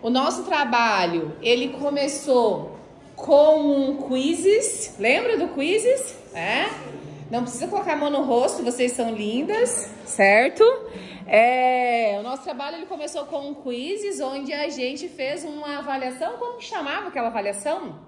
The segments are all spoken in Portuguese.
O nosso trabalho, ele começou com um quizzes, lembra do quizzes? Não precisa colocar a mão no rosto, vocês são lindas, certo? O nosso trabalho, ele começou com um quizzes, onde a gente fez uma avaliação, como que chamava aquela avaliação?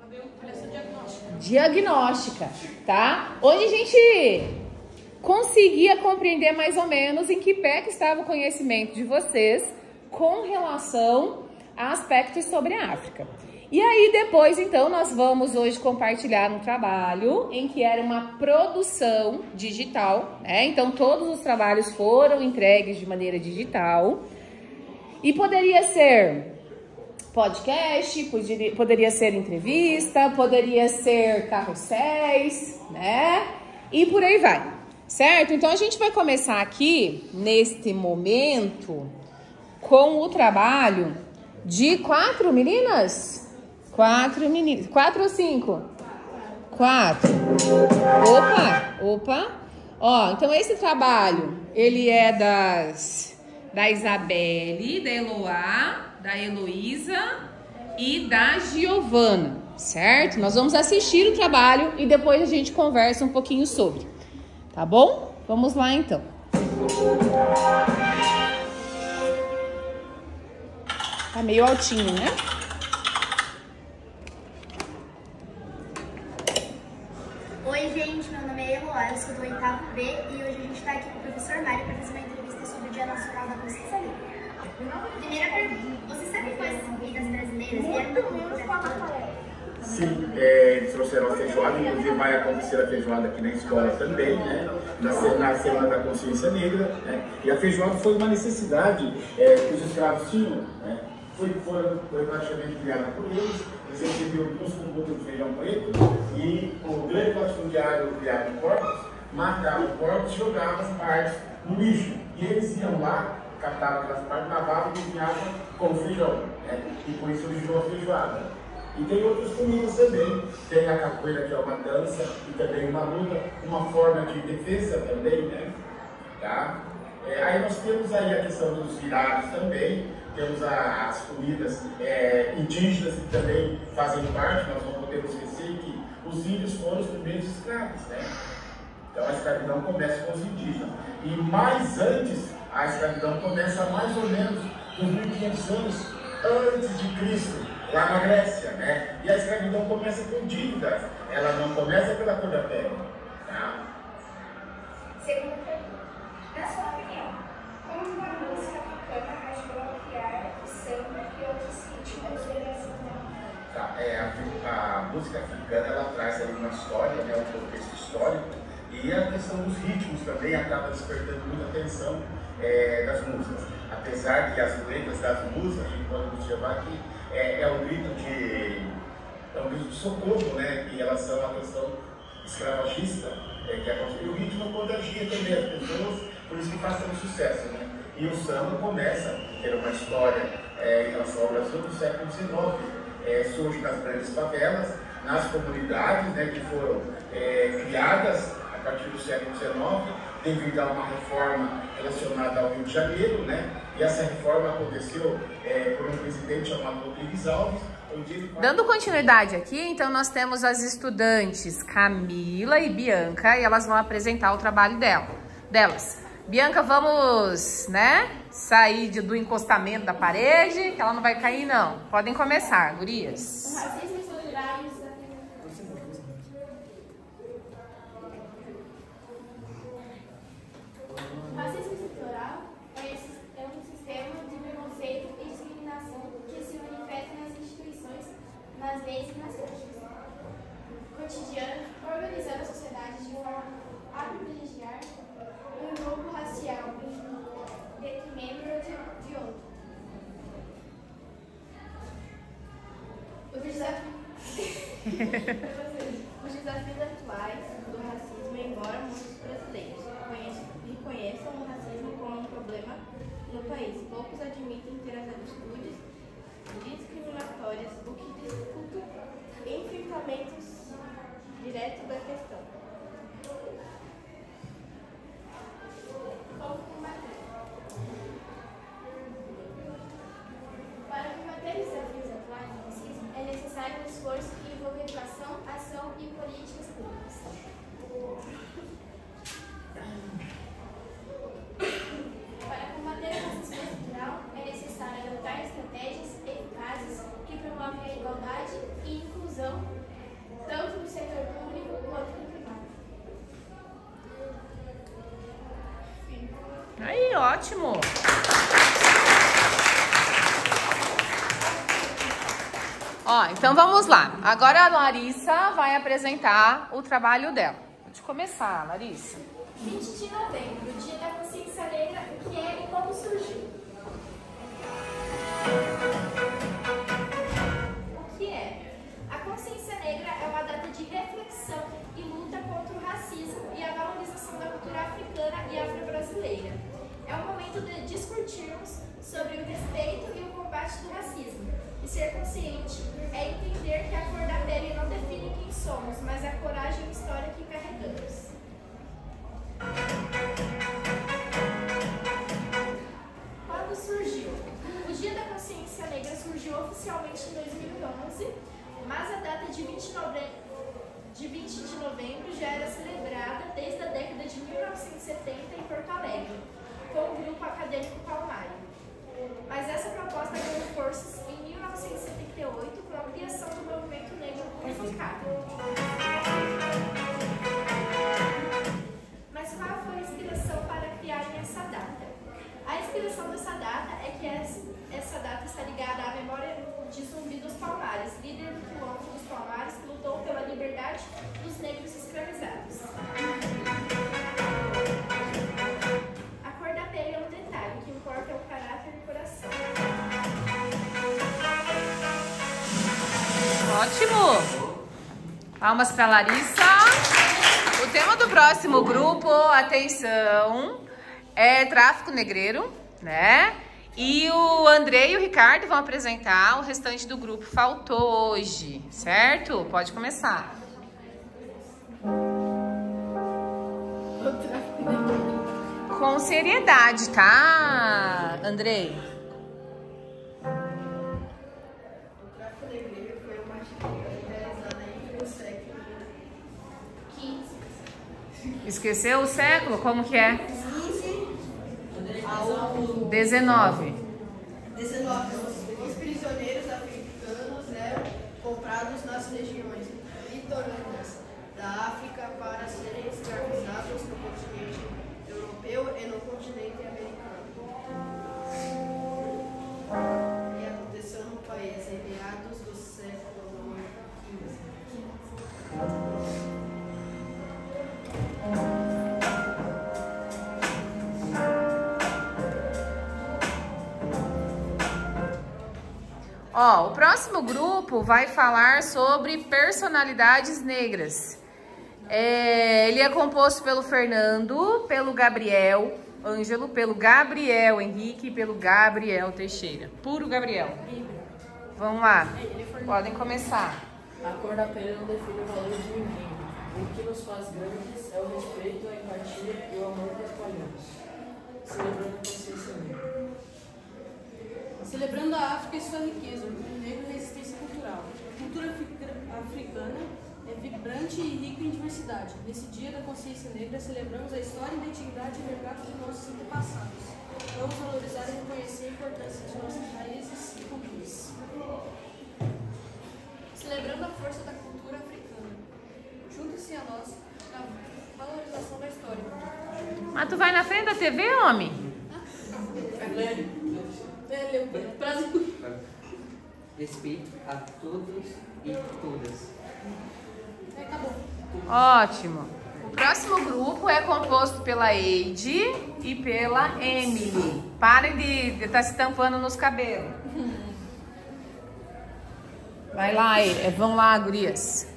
Avaliação diagnóstica. Diagnóstica, tá? Onde a gente conseguia compreender mais ou menos em que pé que estava o conhecimento de vocês com relação a aspectos sobre a África. E aí depois, então, nós vamos hoje compartilhar um trabalho em que era uma produção digital, Então, todos os trabalhos foram entregues de maneira digital. E poderia ser podcast, poderia ser entrevista, poderia ser carrosséis, E por aí vai, certo? Então, a gente vai começar aqui, neste momento, com o trabalho de 4 meninas? 4 meninas. 4 ou 5? 4. Opa. Ó, então esse trabalho, ele é da Isabelle, da Eloá, da Heloísa e da Giovana, certo? Nós vamos assistir o trabalho e depois a gente conversa um pouquinho sobre, tá bom? Vamos lá então. Tá meio altinho, né? Oi, gente, meu nome é Eloá, eu sou do 8º B e hoje a gente está aqui com o professor Mário para fazer uma entrevista sobre o Dia Nacional da Consciência Negra. Primeira pergunta, você sabe quais comidas brasileiras vieram da cultura africana? Sim, eles trouxeram a feijoada, inclusive vai acontecer a feijoada aqui na escola também, na Semana da Consciência Negra, E a feijoada foi uma necessidade que os escravos tinham, Foi praticamente criada por eles recebiam 2 condutas de feijão preto e o grande latifundiário criado em porcos matava os porcos e jogava as partes no lixo. E eles iam lá, catavam aquelas partes, lavavam e cozinhavam com feijão, E por isso originou a feijoada. E tem outras comidas também, tem a capoeira, que é uma dança, e também uma luta, uma forma de defesa também, Tá? Aí nós temos aí a questão dos virados também, temos as comidas indígenas que também fazem parte, nós não podemos esquecer que os índios foram os primeiros escravos, Então a escravidão começa com os indígenas. E mais antes, a escravidão começa mais ou menos 2.500 anos antes de Cristo, lá na Grécia, E a escravidão começa com dívidas, ela não começa pela cor da pele, tá? Segunda pergunta, na sua opinião, como uma música africana ajudou a criar o samba e outros ritmos da geração? Tá, a música africana, ela traz ali uma história, um contexto histórico, e a questão dos ritmos também acaba despertando muita atenção das músicas. Apesar que as letras das músicas, a gente pode observar que é um grito de socorro, em relação à questão escravagista, e o ritmo contagia também as pessoas, por isso que faz tanto sucesso, E o samba começa a ter uma história em relação ao Brasil do século XIX, surge nas grandes favelas, nas comunidades, que foram criadas a partir do século XIX, devido a uma reforma relacionada ao Rio de Janeiro, E essa reforma aconteceu por um presidente chamado Rodrigues Alves. Dando continuidade aqui, então nós temos as estudantes Camila e Bianca e elas vão apresentar o trabalho delas. Bianca, vamos, sair do encostamento da parede, que ela não vai cair não. Podem começar, gurias. O racismo estrutural e os O racismo estrutural é um sistema de preconceito e discriminação que se manifesta nas instituições, nas leis e nas práticas cotidianas, organizando a sociedade de forma a privilegiar um grupo racial em detrimento de outro. Os desafios atuais do racismo, embora muitos brasileiros reconheçam o racismo como um problema no país, poucos admitem ter as atitudes discriminatórias, o que dificulta enfrentamentos diretos da questão. Ótimo! Ó, então vamos lá. Agora a Larissa vai apresentar o trabalho dela. Pode começar, Larissa. 20 de novembro, Dia da Consciência Negra, o que é e como surgiu. O que é? A consciência negra é uma data de reflexão e luta contra o racismo e a valorização da cultura africana e afro-brasileira. É um momento de discutirmos sobre o respeito e o combate do racismo. E ser consciente é entender que a cor da pele não define quem somos, mas a coragem e história que carregamos. Quando surgiu? O Dia da Consciência Negra surgiu oficialmente em 2011, mas a data de 20 de novembro já era celebrada desde a década de 1970 em Porto Alegre, com o grupo acadêmico Palmares. Mas essa proposta ganhou forças em 1978 com a criação do movimento negro unificado. Mas qual foi a inspiração para criarem essa data? A inspiração dessa data é que essa data está ligada à memória de Zumbi dos Palmares, líder do quilombo dos Palmares que lutou pela liberdade dos negros escravizados. A cor da pele é um detalhe, o que importa é o caráter e o coração. Ótimo! Palmas para Larissa. O tema do próximo grupo, atenção, é tráfico negreiro, né? E o André e o Ricardo vão apresentar, o restante do grupo faltou hoje, certo? Pode começar. Com seriedade, tá, André? O tráfico negreiro foi uma atividade realizada entre o século XV. Esqueceu o século? Como que é? 15 ao 19. 19. Os prisioneiros africanos eram comprados nas regiões litorâneas da África para serem escravizados no continente europeu e no continente americano. E aconteceu no país em meados do século XV. Ó, o próximo grupo vai falar sobre personalidades negras. Ele é composto pelo Fernando, pelo Gabriel Ângelo, pelo Gabriel Henrique e pelo Gabriel Teixeira. Puro Gabriel. Vamos lá, podem começar. A cor da pele não define o valor de ninguém. O que nos faz grandes é o respeito, a empatia e o amor que espalhamos. Celebrando a consciência negra. Celebrando a África e sua riqueza, orgulho negro e resistência cultural. A cultura africana é vibrante e rica em diversidade. Nesse dia da consciência negra, celebramos a história, a identidade e o legado de nossos antepassados. Vamos valorizar e reconhecer a importância de nossas raízes e culturas. Celebrando a força da cultura africana. Junte-se a nós na valorização da história. Mas tu vai na frente da TV, homem? Respeito a todos e todas. Acabou. Ótimo. O próximo grupo é composto pela Eide e pela Emily. Parem de estar se tampando nos cabelos. Vai lá, vão lá, gurias.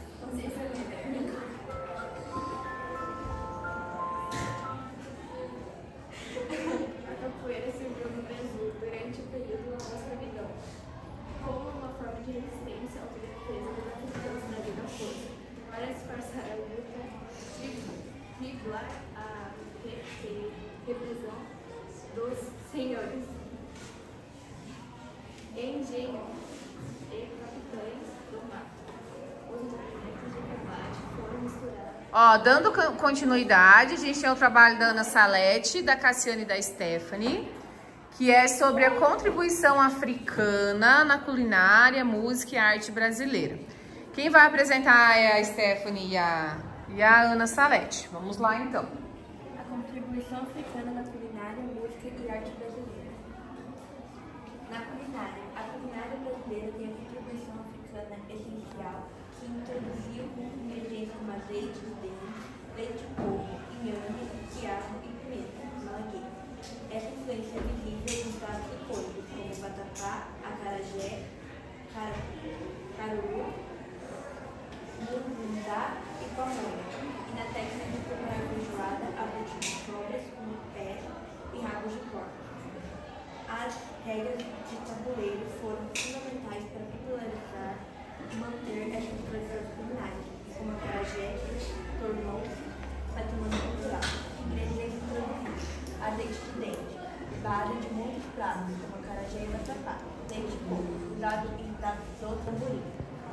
A capoeira surgiu no Brasil durante o período da escravidão, como uma forma de resistência à defesa dos africanos da vida à força, para disfarçar a luta e driblar a repressão dos senhores. Engenho e capitães do mato. Os movimentos de combate foram misturados. Ó, dando continuidade, a gente tem o trabalho da Ana Salete, da Cassiane e da Stephanie, que é sobre a contribuição africana na culinária, música e arte brasileira. Quem vai apresentar é a Stephanie e a Ana Salete. Vamos lá, então. A contribuição africana na culinária, música e arte que introduziam ingredientes como azeite de dentro, leite de coco, inhame, quiabo e pimenta, malagueta. Essa influência é visível nos pratos icônicos como o vatapá, acarajé, caruru, munguzá e pamonha, e na técnica de preparar feijoada a partir de sobras como pés e rabos de porco. As regras de tabuleiro foram fundamentais para popularizar e manter essas tradições culinárias, como acarajé, tornou patrimônio cultural. Ingredientes introduzidos: azeite de dente, base de muitos pratos, como acarajé e vatapá, leite de coco, usado em pratos do tamborim.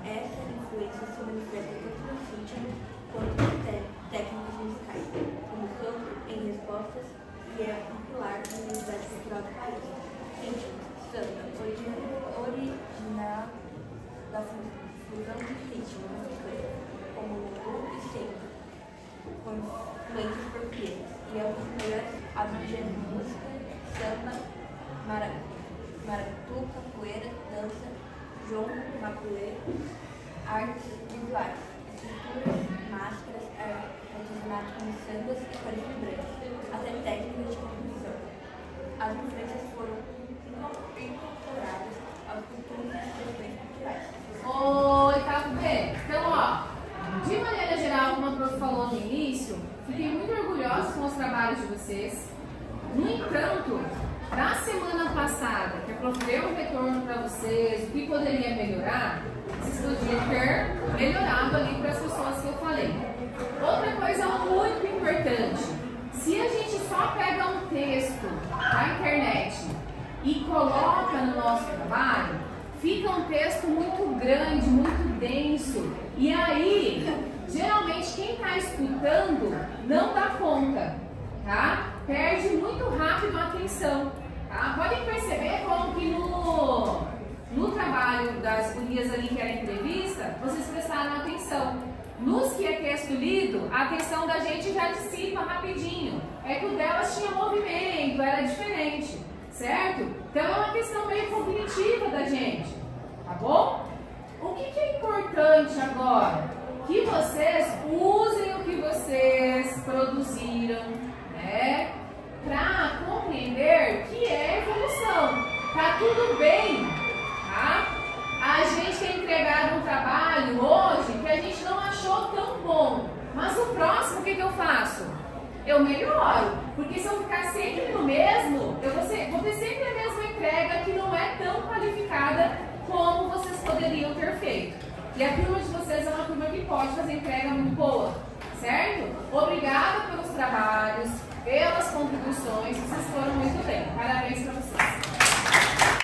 Essa influência se manifesta tanto no ritmo quanto nas técnicas musicais, como canto em respostas, e é popular na universidade cultural do país. Ritmo, samba, original da fusão de ritmo africano, como lungu e samba, com influências portuguesas, e é um dos melhores abrangendo música, samba, maracatu, capoeira, dança, jongo, mapuê, artes visuais, esculturas, máscaras, artesanato como sambas e cores vibrantes, até técnicas de composição. As influências foram incorporadas aos costumes e expressões culturais. Oitavo B. Então, ó, de maneira geral, como a prof falou no início, fiquei muito orgulhosa com os trabalhos de vocês. No entanto, na semana passada, que a prof deu um retorno para vocês, o que poderia melhorar, vocês poderiam ter melhorado ali para as pessoas que eu falei. Outra coisa muito importante, se a gente só pega um texto da internet e coloca no nosso trabalho, fica um texto muito grande, muito denso, e aí, geralmente, quem está escutando não dá conta, tá? Perde muito rápido a atenção, tá? Podem perceber como que no trabalho das gurias ali que era entrevista, vocês prestaram atenção. Nos que é texto lido, a atenção da gente já dissipa rapidinho. É que o delas tinha movimento, era diferente, certo? Então é uma questão meio cognitiva da gente, tá bom? O que é importante agora? Que vocês usem o que vocês produziram, né? Para compreender que é evolução. Tá tudo bem, tá? A gente tem entregado um trabalho hoje que a gente não achou tão bom. Mas o próximo, o que eu faço? Eu melhoro. Porque se eu ficar sempre no mesmo, eu vou ter sempre a mesma entrega que não é tão qualificada como vocês poderiam ter feito. E a turma de vocês é uma turma que pode fazer entrega muito boa, certo? Obrigada pelos trabalhos, pelas contribuições, vocês foram muito bem. Parabéns para vocês.